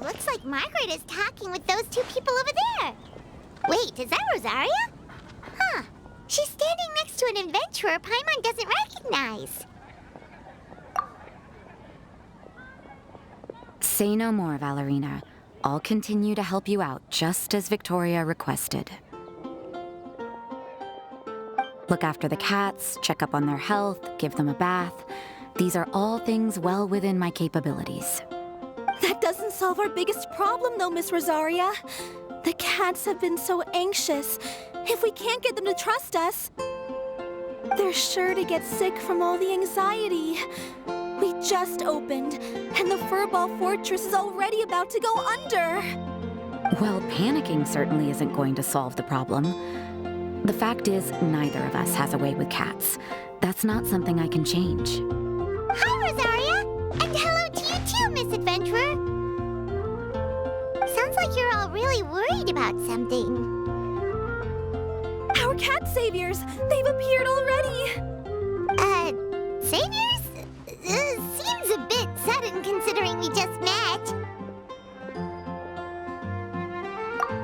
looks like Margaret is talking with those two people over there. Wait, is that Rosaria? Huh. She's standing next to an adventurer Paimon doesn't recognize. Say no more, Valerina. I'll continue to help you out, just as Victoria requested. Look after the cats, check up on their health, give them a bath. These are all things well within my capabilities. That doesn't solve our biggest problem, though, Miss Rosaria. The cats have been so anxious. If we can't get them to trust us, they're sure to get sick from all the anxiety. We just opened, and the Furball Fortress is already about to go under. Well, panicking certainly isn't going to solve the problem. The fact is, neither of us has a way with cats. That's not something I can change. Hi, Rosaria! And hello to you too, Miss Adventurer! Sounds like you're all really worried about something. Our cat saviors! They've appeared already! Saviors? Seems a bit sudden considering we just met.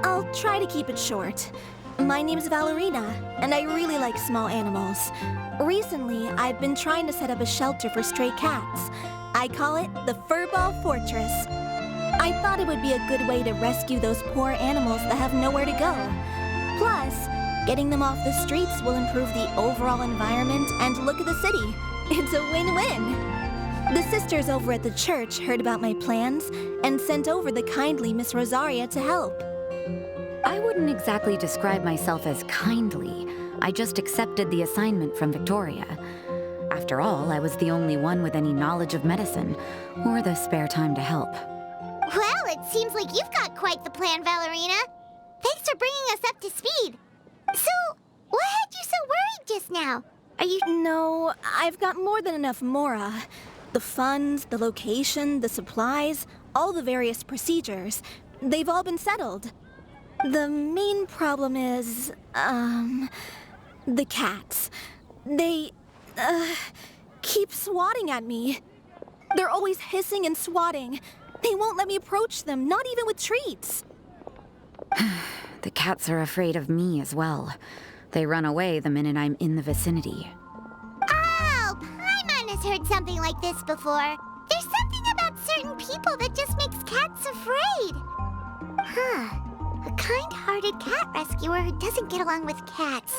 I'll try to keep it short. My name's Valerina, and I really like small animals. Recently, I've been trying to set up a shelter for stray cats. I call it the Furball Fortress. I thought it would be a good way to rescue those poor animals that have nowhere to go. Plus, getting them off the streets will improve the overall environment and look of the city. It's a win-win. The sisters over at the church heard about my plans and sent over the kindly Miss Rosaria to help. I wouldn't exactly describe myself as kindly. I just accepted the assignment from Victoria. After all, I was the only one with any knowledge of medicine, or the spare time to help. Well, it seems like you've got quite the plan, Valerina. Thanks for bringing us up to speed. So, what had you so worried just now? Are you... No, I've got more than enough Mora. The funds, the location, the supplies, all the various procedures. They've all been settled. The main problem is, the cats. They, keep swatting at me. They're always hissing and swatting. They won't let me approach them, not even with treats. The cats are afraid of me as well. They run away the minute I'm in the vicinity. Oh, Paimon has heard something like this before. There's something about certain people that just makes cats afraid. Huh. A kind-hearted cat rescuer who doesn't get along with cats.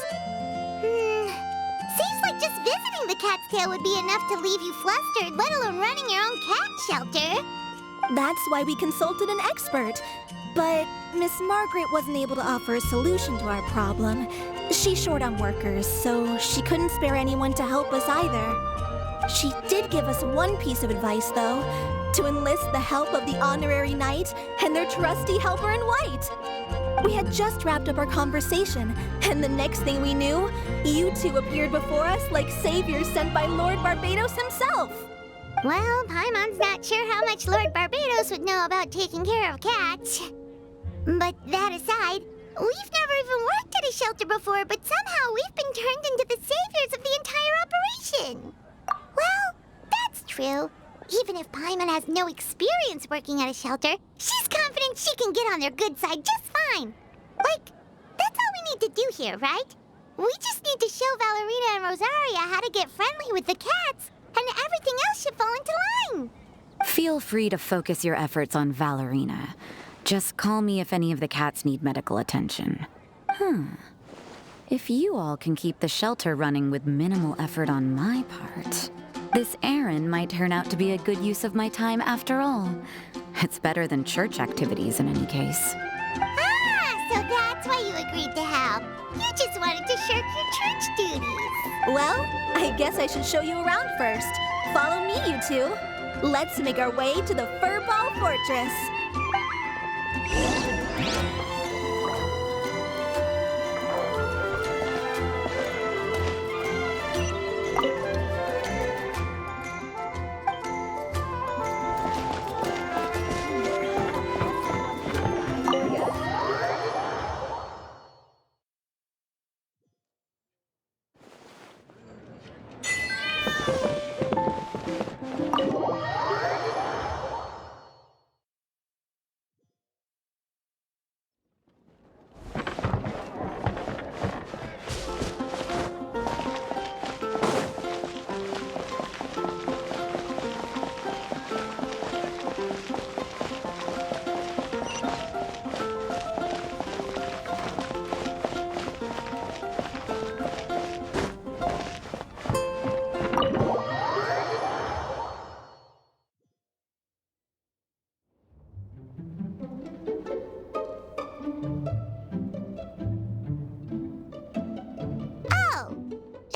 Seems like just visiting the cat's tail would be enough to leave you flustered, let alone running your own cat shelter. That's why we consulted an expert. But Miss Margaret wasn't able to offer a solution to our problem. She's short on workers, so she couldn't spare anyone to help us either. She did give us one piece of advice, though, to enlist the help of the Honorary Knight and their trusty helper in white. We had just wrapped up our conversation, and the next thing we knew, you two appeared before us like saviors sent by Lord Barbados himself. Well, Paimon's not sure how much Lord Barbados would know about taking care of cats. But that aside, we've never even worked at a shelter before, but somehow we've been turned into the saviors of the entire operation. Well, that's true. Even if Paimon has no experience working at a shelter, she's confident she can get on their good side just fine. Like, that's all we need to do here, right? We just need to show Valerina and Rosaria how to get friendly with the cats, and everything else should fall into line. Feel free to focus your efforts on Valerina. Just call me if any of the cats need medical attention. If you all can keep the shelter running with minimal effort on my part, this errand might turn out to be a good use of my time after all. It's better than church activities in any case. Ah, so that's why you agreed to help. You just wanted to shirk your church duties. Well, I guess I should show you around first. Follow me, you two. Let's make our way to the Furball Fortress.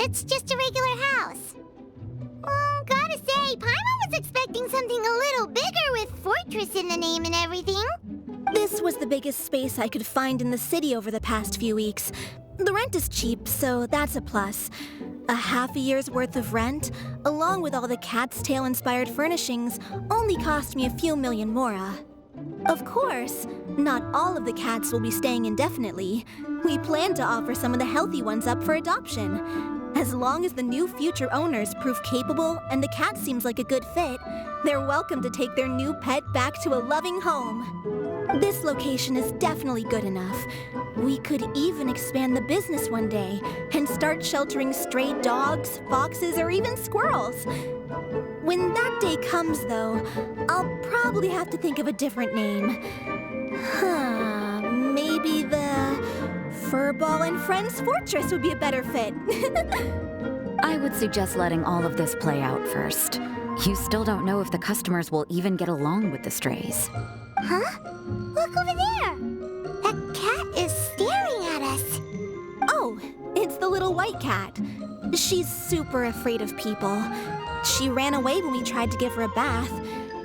It's just a regular house. Gotta say, Paimon was expecting something a little bigger with Fortress in the name and everything. This was the biggest space I could find in the city over the past few weeks. The rent is cheap, so that's a plus. A half a year's worth of rent, along with all the Cat's Tail-inspired furnishings, only cost me a few million mora. Of course, not all of the cats will be staying indefinitely. We plan to offer some of the healthy ones up for adoption. As long as the new future owners prove capable and the cat seems like a good fit, they're welcome to take their new pet back to a loving home. This location is definitely good enough. We could even expand the business one day and start sheltering stray dogs, foxes, or even squirrels. When that day comes, though, I'll probably have to think of a different name. Maybe the Furball and Friends Fortress would be a better fit. I would suggest letting all of this play out first. You still don't know if the customers will even get along with the strays. Huh? Look over there! That cat is staring at us. Oh, it's the little white cat. She's super afraid of people. She ran away when we tried to give her a bath.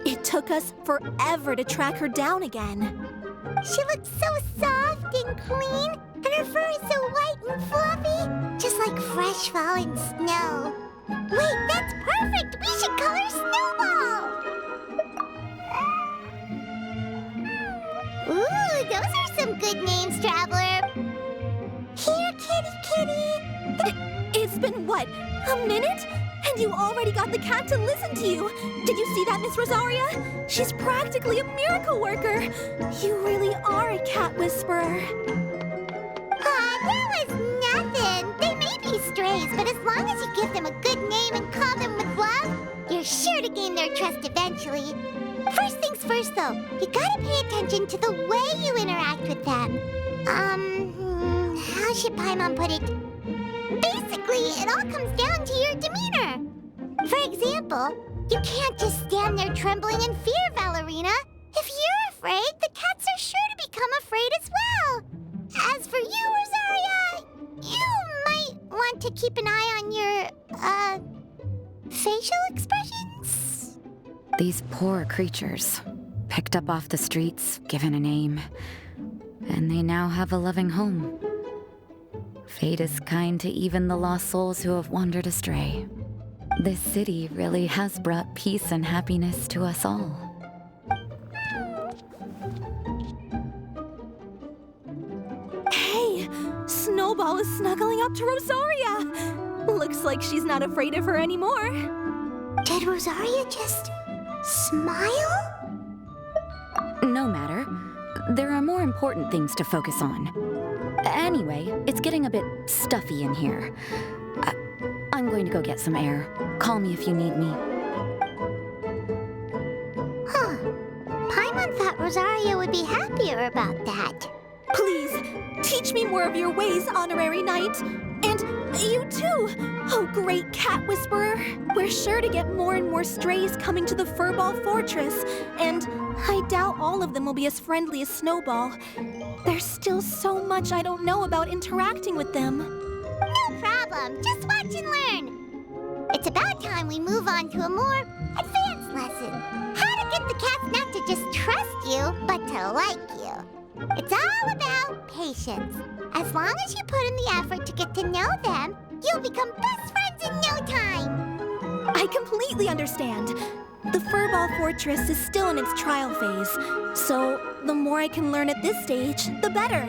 It took us forever to track her down again. She looks so soft and clean, and her fur is so white and fluffy, just like fresh fallen snow. Wait, that's perfect! We should call her Snowball! Ooh, those are some good names, Traveler. Here, kitty. It's been, what, a minute? And you already got the cat to listen to you. Did you see that, Miss Rosaria? She's practically a miracle worker. You really are a cat whisperer. That was nothing. They may be strays, but as long as you give them a good name and call them with love, you're sure to gain their trust eventually. First things first, though, you gotta pay attention to the way you interact with them. How should Paimon put it? Basically, it all comes down to your demeanor. For example, you can't just stand there trembling in fear, Valerina. If you're afraid, the cats are sure to become afraid as well. As for you, Rosaria, you might want to keep an eye on your, facial expressions. These poor creatures, picked up off the streets, given a name, and they now have a loving home. Fate is kind to even the lost souls who have wandered astray. This city really has brought peace and happiness to us all. Hey, Snowball is snuggling up to Rosaria. Looks like she's not afraid of her anymore. Did Rosaria just smile? No matter. There are more important things to focus on. Anyway, it's getting a bit stuffy in here. I'm going to go get some air. Call me if you need me. Huh. Paimon thought Rosaria would be happier about that. Please, teach me more of your ways, Honorary Knight. And you too, oh great cat whisperer. We're sure to get more and more strays coming to the Furball Fortress, and I doubt all of them will be as friendly as Snowball. There's still so much I don't know about interacting with them. No problem. Just watch and learn. It's about time we move on to a more advanced lesson. How to get the cats not to just trust you, but to like you. It's all about patience. As long as you put in the effort to get to know them, you'll become best friends in no time. I completely understand. The Furball Fortress is still in its trial phase, so the more I can learn at this stage, the better.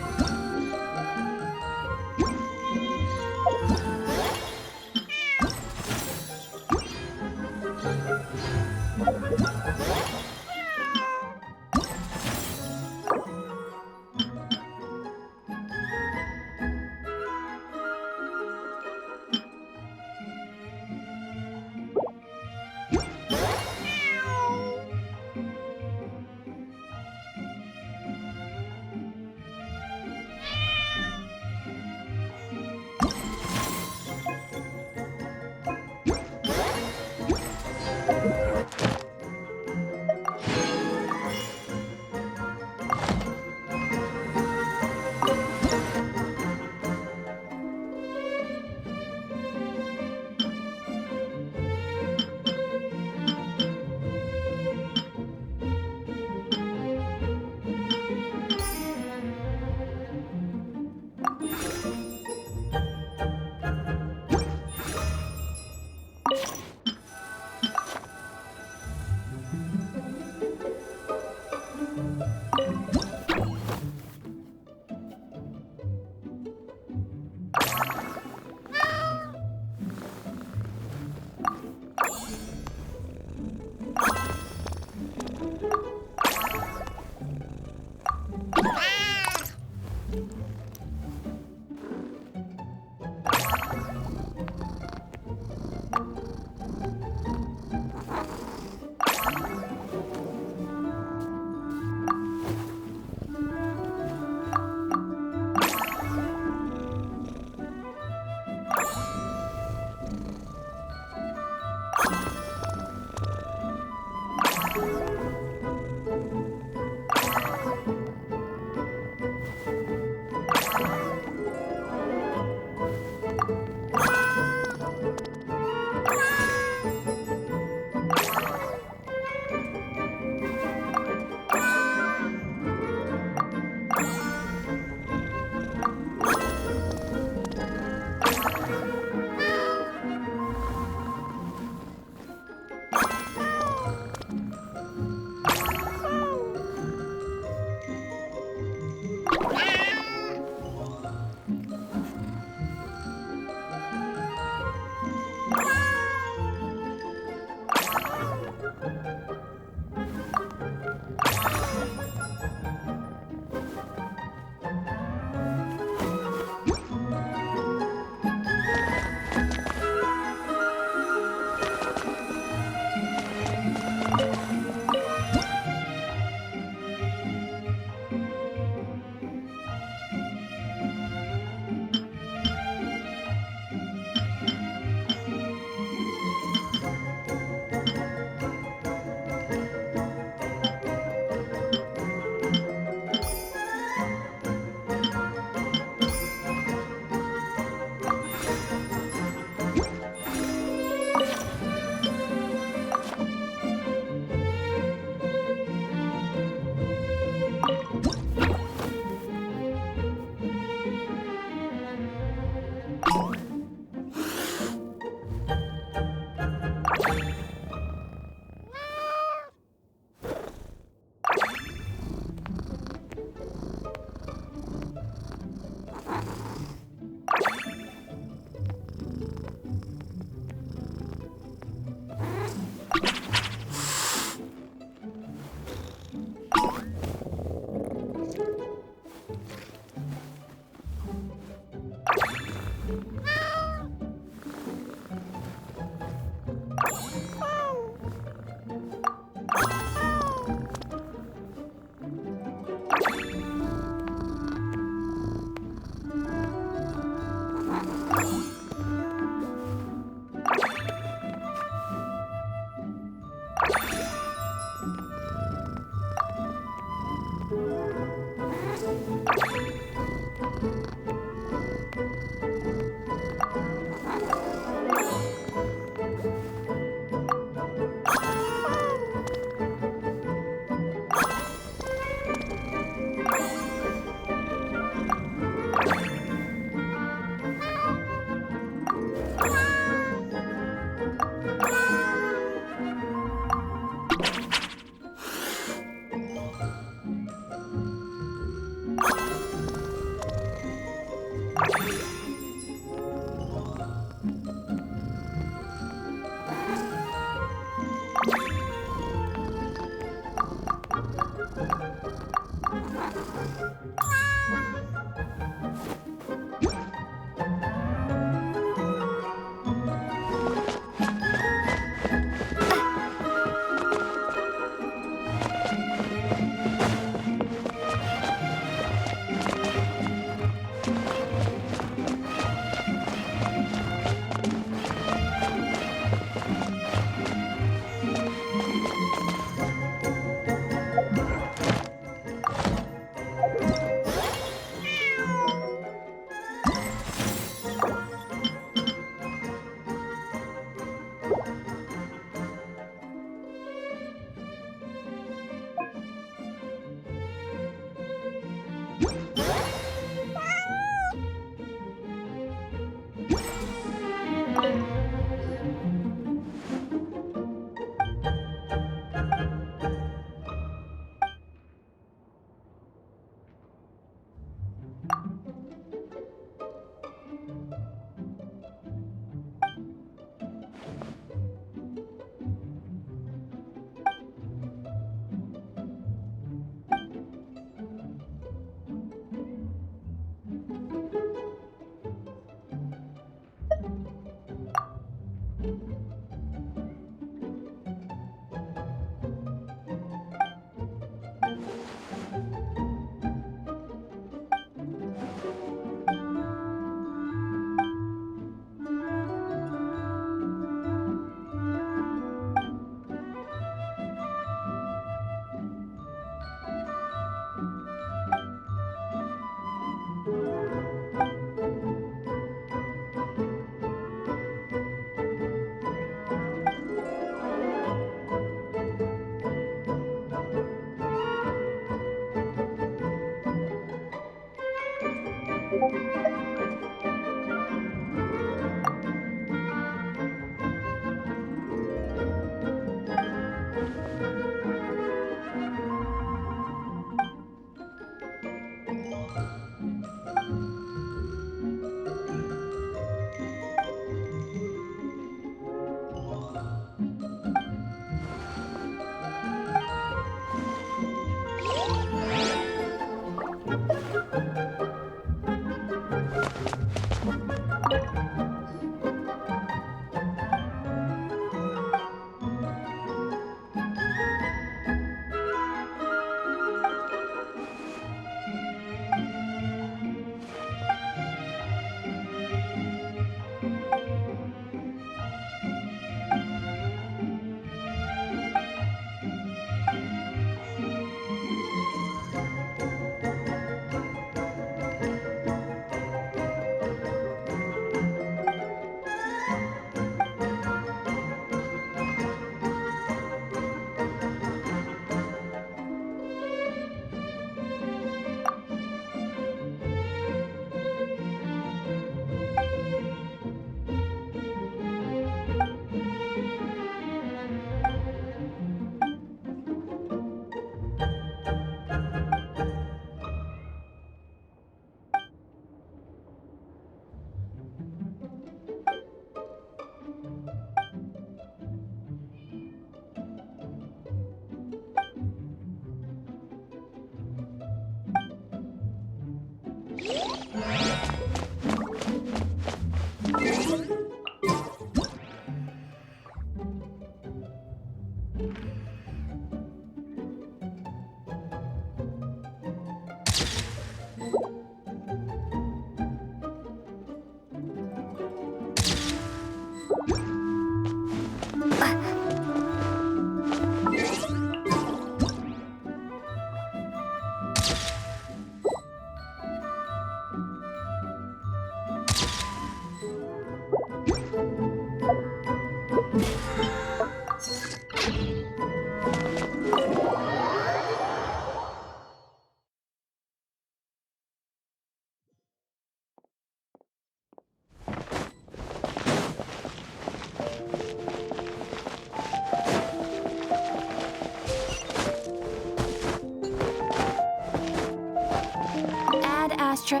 Add astra.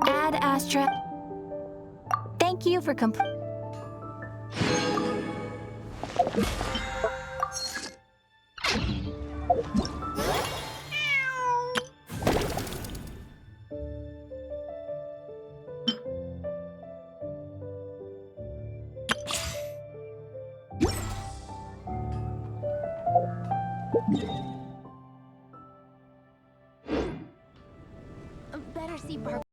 Add astra. Thank you for